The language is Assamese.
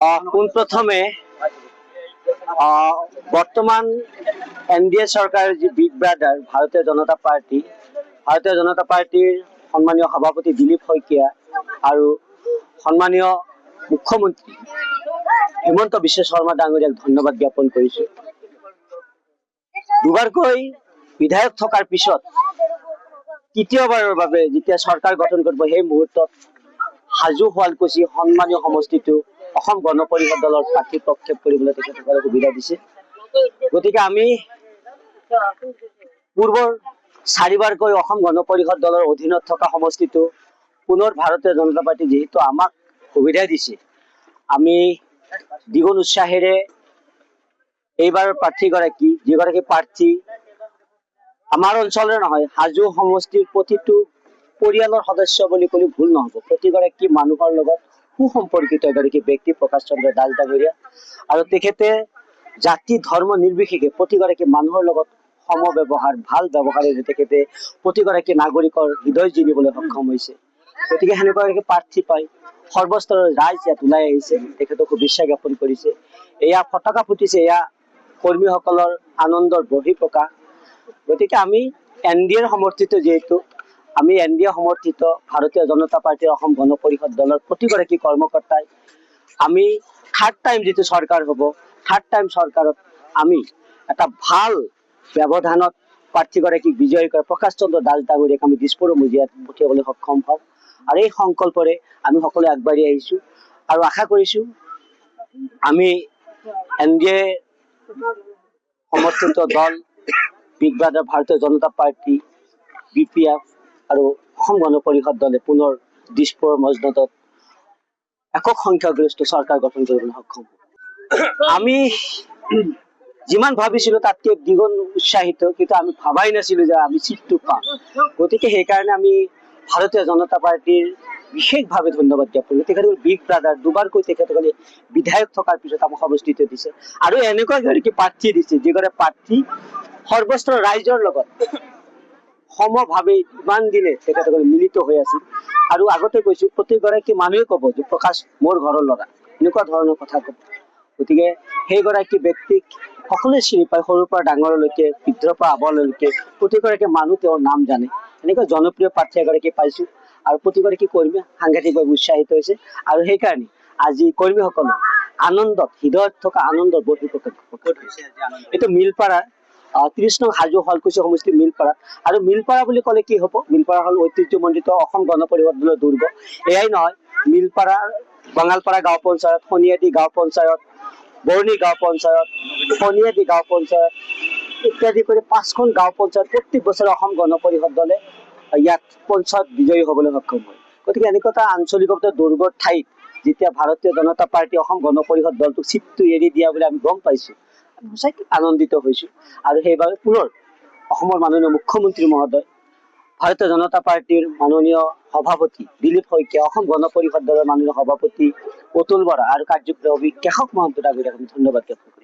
পোনপ্ৰথমে বৰ্তমান এনডিএ সৰকাৰেৰ যে বিগ ব্ৰাদাৰ ভাৰতীয় জনতা পাৰ্টিৰ সম্মানীয় সভাপতি দিলীপ শইকীয়া আৰু সম্মানীয় মুখ্যমন্ত্ৰী হিমন্ত বিশ্ব শৰ্মা ডাঙৰীয়াক ধন্যবাদ জ্ঞাপন কৰিছো। দুবাৰকৈ বিধায়ক থকাৰ পিছত তৃতীয়বাৰৰ বাবে যেতিয়া চৰকাৰ গঠন কৰিব সেই মুহূৰ্তত হাজো শুৱালকুছি সম্মানীয় সমষ্টিটো অসম গণ পৰিষদ দলৰ প্ৰাৰ্থী প্ৰক্ষেপ কৰিবলৈ তেখেতসকলে সুবিধা দিছে। গতিকে আমি পূৰ্বৰ চাৰিবাৰকৈ অসম গণ পৰিষদ দলৰ অধীনত থকা সমষ্টিটো পুনৰ ভাৰতীয় জনতা পাৰ্টি যেহেতু আমাক সুবিধা দিছে, আমি দ্বিগুণ উৎসাহেৰে এইবাৰৰ প্ৰাৰ্থীগৰাকী যিগৰাকী প্ৰাৰ্থী আমাৰ অঞ্চলৰে নহয়, হাজো সমষ্টিৰ প্ৰতিটো পৰিয়ালৰ সদস্য বুলি ক'লে ভুল নহ'ব। প্ৰতিগৰাকী মানুহৰ লগত সুসম্পৰ্কিত এগৰাকী ব্যক্তি প্ৰকাশ চন্দ্ৰ দাস ডাঙৰীয়া, আৰু তেখেতে জাতি ধৰ্ম নিৰ্বিশেষে প্ৰতিগৰাকী মানুহৰ লগত সমব্যৱহাৰ ভাল ব্যৱহাৰেৰে তেখেতে প্ৰতিগৰাকী নাগৰিকৰ হৃদয় জিনিবলৈ সক্ষম হৈছে। গতিকে সেনেকুৱা এগৰাকী প্ৰাৰ্থী পাই সৰ্বস্তৰৰ ৰাইজ ইয়াত ওলাই আহিছে, তেখেতক শুভেচ্ছা জ্ঞাপন কৰিছে। এয়া ফটকা ফুটিছে, এয়া কৰ্মীসকলৰ আনন্দৰ বহিঃপ্ৰকাশ। গতিকে আমি এনডিএৰ সমৰ্থিত, যিহেতু আমি এনডিএ সমৰ্থিত ভাৰতীয় জনতা পাৰ্টিৰ অসম গণ পৰিষদ দলৰ প্ৰতিগৰাকী কৰ্মকৰ্তাই আমি থাৰ্ড টাইম যিটো চৰকাৰ হ'ব, থাৰ্ড টাইম চৰকাৰত আমি এটা ভাল ব্যৱধানত প্ৰাৰ্থীগৰাকীক বিজয়ী কৰে প্ৰকাশ চন্দ্ৰ দাস ডাঙৰীয়াক আমি দিছপুৰ মজিয়াত পঠিয়াবলৈ সক্ষম হওঁ। আৰু এই সংকল্পৰে আমি সকলোৱে আগবাঢ়ি আহিছোঁ আৰু আশা কৰিছোঁ আমি এনডিএ সমৰ্থিত দল বিগ ব্ৰাদাৰ ভাৰতীয় জনতা পাৰ্টি, BPF আৰু অসম গণ পৰিষদ দলে পুনৰ দিছপুৰৰ মজদত একক সংখ্যাগৰিষ্ঠ চৰকাৰ গঠন কৰিবলৈ সক্ষম হ'ব। আমি যিমান ভাবিছিলো তাতকে দ্বিগুণ উৎসাহিত, কিন্তু আমি ভাবাই নাছিলো যে আমি চিটটো পাম। গতিকে সেইকাৰণে আমি ভাৰতীয় জনতা পাৰ্টিৰ বিশেষভাৱে ধন্যবাদ জ্ঞাপন কৰোঁ। তেখেতসকলে বিগ ব্ৰাদাৰ দুবাৰকৈ তেখেতসকলে বিধায়ক থকাৰ পিছত আমাক সমষ্টিটো দিছে, আৰু এনেকুৱা এগৰাকী প্ৰাৰ্থী দিছে যিগৰাকী প্ৰাৰ্থী সৰ্বস্তৰ ৰাইজৰ লগত সমভাৱে ইমান দিনে তেখেতসকলে মিলিত হৈ আছিল। আৰু আগতে কৈছো প্ৰতিগৰাকী মানুহে ক'ব যে প্ৰকাশ মোৰ ঘৰৰ ল'ৰা, এনেকুৱা ধৰণৰ কথা ক'ব। গতিকে সেইগৰাকী ব্যক্তিক সকলোৱে চিনি পায়, সৰুৰ পৰা ডাঙৰলৈকে বৃদ্ধৰ পৰা আবৰলৈকে প্ৰতিগৰাকী মানুহ তেওঁৰ নাম জানে। এনেকুৱা জনপ্ৰিয় প্ৰাৰ্থী এগৰাকী পাইছো, আৰু প্ৰতিগৰাকী কৰ্মী সাংঘাতিকভাৱে উৎসাহিত হৈছে। আৰু সেইকাৰণে আজি কৰ্মীসকলে আনন্দত, হৃদয়ত থকা আনন্দৰ বহিঃপ্ৰকাশ হৈছে। এইটো মিলপাৰা 30 নং হাজো শুৱালকুছি সমষ্টি মিলপাৰা। আৰু মিলপাৰা বুলি ক'লে কি হ'ব, মিলপাৰা হ'ল ঐতিহ্যমণ্ডিত অসম গণ পৰিষদ দলৰ দুৰ্গ। এয়াই নহয়, মিলপাৰা বঙালপাৰা গাঁও পঞ্চায়ত, শনিয়াদি গাঁও পঞ্চায়ত, বৰ্ণি গাঁও পঞ্চায়ত, শনিয়াদি গাঁও পঞ্চায়ত ইত্যাদি কৰি 5খন গাঁও পঞ্চায়ত প্ৰত্যেক বছৰে অসম গণ পৰিষদ দলে ইয়াত পঞ্চায়ত বিজয়ী হ'বলৈ সক্ষম হয়। গতিকে এনেকুৱা এটা আঞ্চলিকতা দুৰ্গৰ ঠাইত যেতিয়া ভাৰতীয় জনতা পাৰ্টি অসম গণ পৰিষদ দলটোক চিটটো এৰি দিয়া বুলি আমি গম পাইছোঁ, আমি সঁচাকৈ আনন্দিত হৈছোঁ। আৰু সেইবাবে পুনৰ অসমৰ মাননীয় মুখ্যমন্ত্ৰী মহোদয়, ভাৰতীয় জনতা পাৰ্টিৰ মাননীয় সভাপতি দিলীপ শইকীয়া, অসম গণ পৰিষদ দলৰ মাননীয় সভাপতি অতুল বৰা আৰু কাৰ্যবাহী কেশৱ মহন্ত ডাঙৰীয়াক আমি ধন্যবাদ জ্ঞাপন কৰিছোঁ।